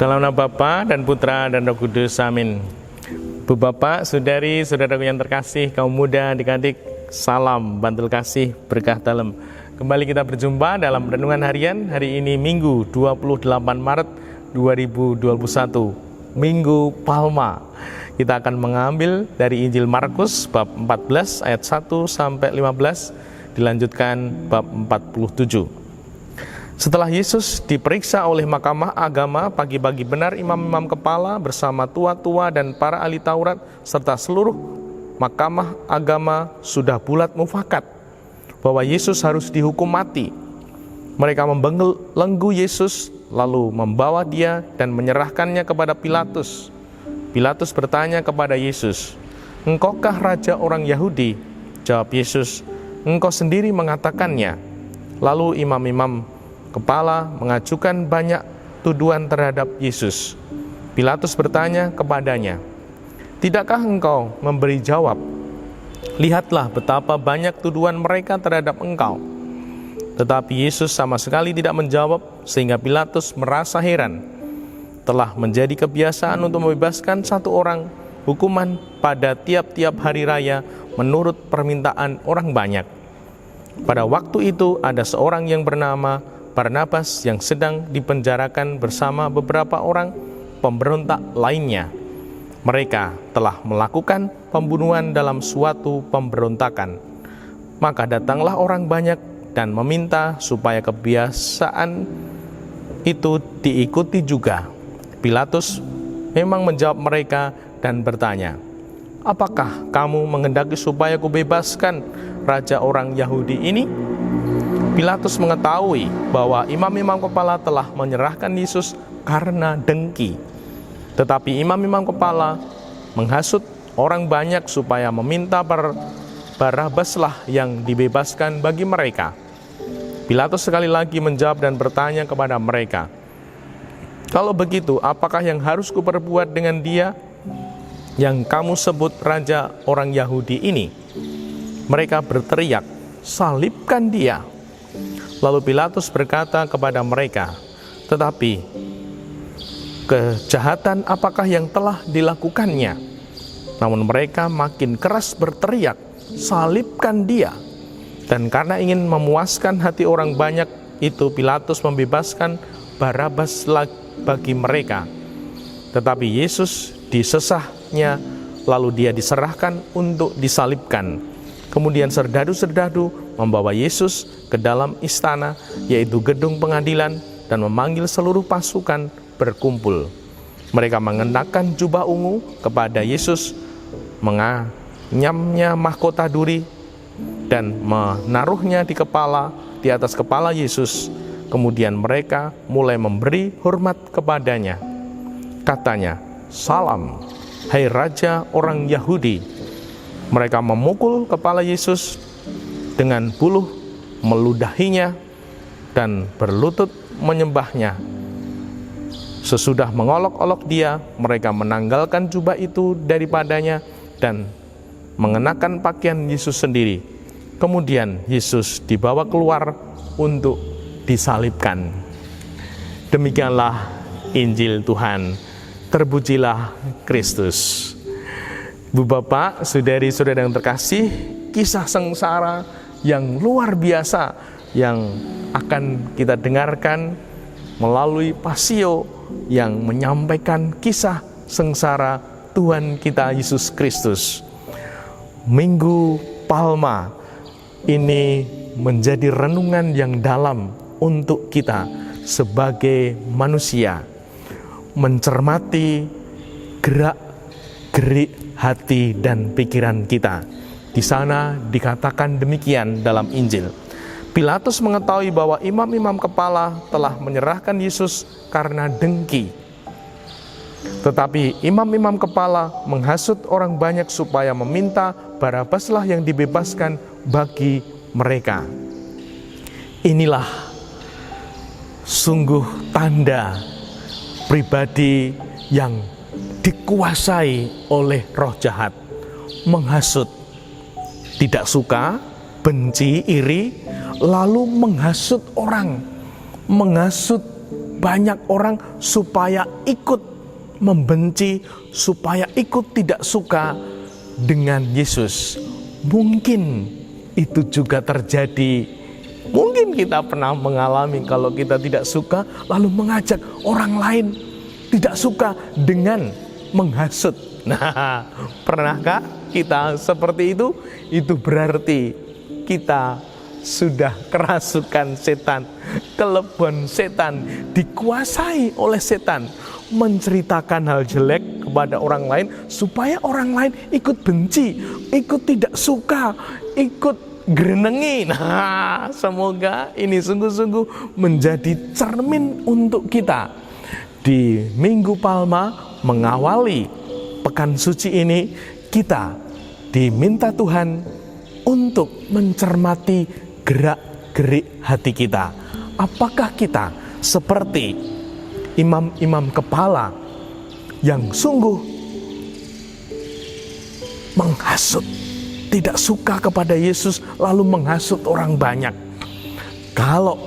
Dalam nama Bapa dan Putra dan Roh Kudus, amin. Bu Bapak, Saudari, Saudaraku yang terkasih, kaum muda, adik-adik, salam bantul kasih berkah dalam. Kembali kita berjumpa dalam renungan harian hari ini Minggu 28 Maret 2021, Minggu Palma. Kita akan mengambil dari Injil Markus bab 14 ayat 1 sampai 15, dilanjutkan bab 47. Setelah Yesus diperiksa oleh Mahkamah Agama, pagi-pagi benar imam-imam kepala bersama tua-tua dan para ahli Taurat serta seluruh Mahkamah Agama sudah bulat mufakat bahwa Yesus harus dihukum mati. Mereka membelenggu Yesus lalu membawa dia dan menyerahkannya kepada Pilatus. Pilatus bertanya kepada Yesus, "Engkaukah raja orang Yahudi?" Jawab Yesus, "Engkau sendiri mengatakannya." Lalu imam-imam kepala mengajukan banyak tuduhan terhadap Yesus. Pilatus bertanya kepadanya, "Tidakkah engkau memberi jawab? Lihatlah betapa banyak tuduhan mereka terhadap engkau." Tetapi Yesus sama sekali tidak menjawab, sehingga Pilatus merasa heran. Telah menjadi kebiasaan untuk membebaskan satu orang hukuman pada tiap-tiap hari raya menurut permintaan orang banyak. Pada waktu itu ada seorang yang bernama Barnabas yang sedang dipenjarakan bersama beberapa orang pemberontak lainnya. Mereka telah melakukan pembunuhan dalam suatu pemberontakan. Maka datanglah orang banyak dan meminta supaya kebiasaan itu diikuti juga. Pilatus memang menjawab mereka dan bertanya, "Apakah kamu menghendaki supaya kubebaskan raja orang Yahudi ini?" Pilatus mengetahui bahwa imam-imam kepala telah menyerahkan Yesus karena dengki. Tetapi imam-imam kepala menghasut orang banyak supaya meminta Barabaslah yang dibebaskan bagi mereka. Pilatus sekali lagi menjawab dan bertanya kepada mereka, "Kalau begitu, apakah yang harus kuperbuat dengan dia yang kamu sebut raja orang Yahudi ini?" Mereka berteriak, "Salibkan dia!" Lalu Pilatus berkata kepada mereka, "Tetapi kejahatan apakah yang telah dilakukannya?" Namun mereka makin keras berteriak, "Salibkan dia!" Dan karena ingin memuaskan hati orang banyak itu, Pilatus membebaskan Barabas bagi mereka. Tetapi Yesus disesahnya, lalu dia diserahkan untuk disalibkan. Kemudian serdadu-serdadu membawa Yesus ke dalam istana, yaitu gedung pengadilan, dan memanggil seluruh pasukan berkumpul. Mereka mengenakan jubah ungu kepada Yesus, menganyamnya mahkota duri, dan menaruhnya di atas kepala Yesus. Kemudian mereka mulai memberi hormat kepadanya. Katanya, "Salam, hai Raja orang Yahudi." Mereka memukul kepala Yesus dengan buluh, meludahinya, dan berlutut menyembahnya. Sesudah mengolok-olok dia, mereka menanggalkan jubah itu daripadanya dan mengenakan pakaian Yesus sendiri. Kemudian Yesus dibawa keluar untuk disalibkan. Demikianlah Injil Tuhan. Terpujilah Kristus. Bu Bapak, Saudari-saudara yang terkasih, kisah sengsara yang luar biasa yang akan kita dengarkan melalui Pasio yang menyampaikan kisah sengsara Tuhan kita Yesus Kristus. Minggu Palma ini menjadi renungan yang dalam untuk kita sebagai manusia, mencermati gerak-gerik hati dan pikiran kita. Di sana dikatakan demikian dalam Injil. Pilatus mengetahui bahwa imam-imam kepala telah menyerahkan Yesus karena dengki. Tetapi imam-imam kepala menghasut orang banyak supaya meminta Barabaslah yang dibebaskan bagi mereka. Inilah sungguh tanda pribadi yang dikuasai oleh roh jahat, menghasut, tidak suka, benci, iri, lalu menghasut orang, menghasut banyak orang supaya ikut membenci, supaya ikut tidak suka dengan Yesus. Mungkin itu juga terjadi. Mungkin kita pernah mengalami kalau kita tidak suka lalu mengajak orang lain tidak suka dengan menghasut. Nah, pernahkah kita seperti itu? Itu berarti kita sudah kerasukan setan, kelebon setan, dikuasai oleh setan, menceritakan hal jelek kepada orang lain supaya orang lain ikut benci, ikut tidak suka, ikut gerenengi. Nah, semoga ini sungguh-sungguh menjadi cermin untuk kita di Minggu Palma mengawali pekan suci ini. Kita diminta Tuhan untuk mencermati gerak-gerik hati kita. Apakah kita seperti imam-imam kepala yang sungguh menghasut, tidak suka kepada Yesus lalu menghasut orang banyak? Kalau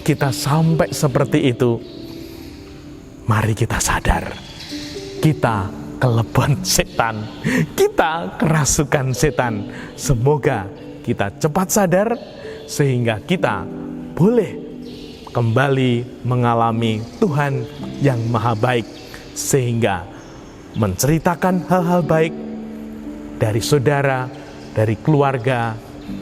kita sampai seperti itu, mari kita sadar, kita kelebon setan, kita kerasukan setan. Semoga kita cepat sadar sehingga kita boleh kembali mengalami Tuhan yang maha baik, sehingga menceritakan hal-hal baik dari saudara, dari keluarga,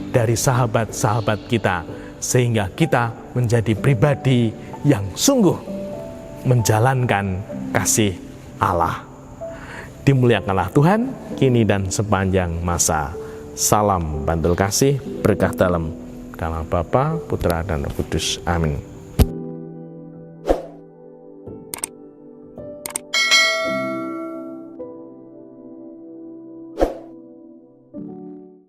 dari sahabat-sahabat kita, sehingga kita menjadi pribadi yang sungguh menjalankan kasih Allah. Dimuliakanlah Tuhan kini dan sepanjang masa. Salam bantul kasih, berkah dalam nama Bapa, Putra, dan Roh Kudus. Amin.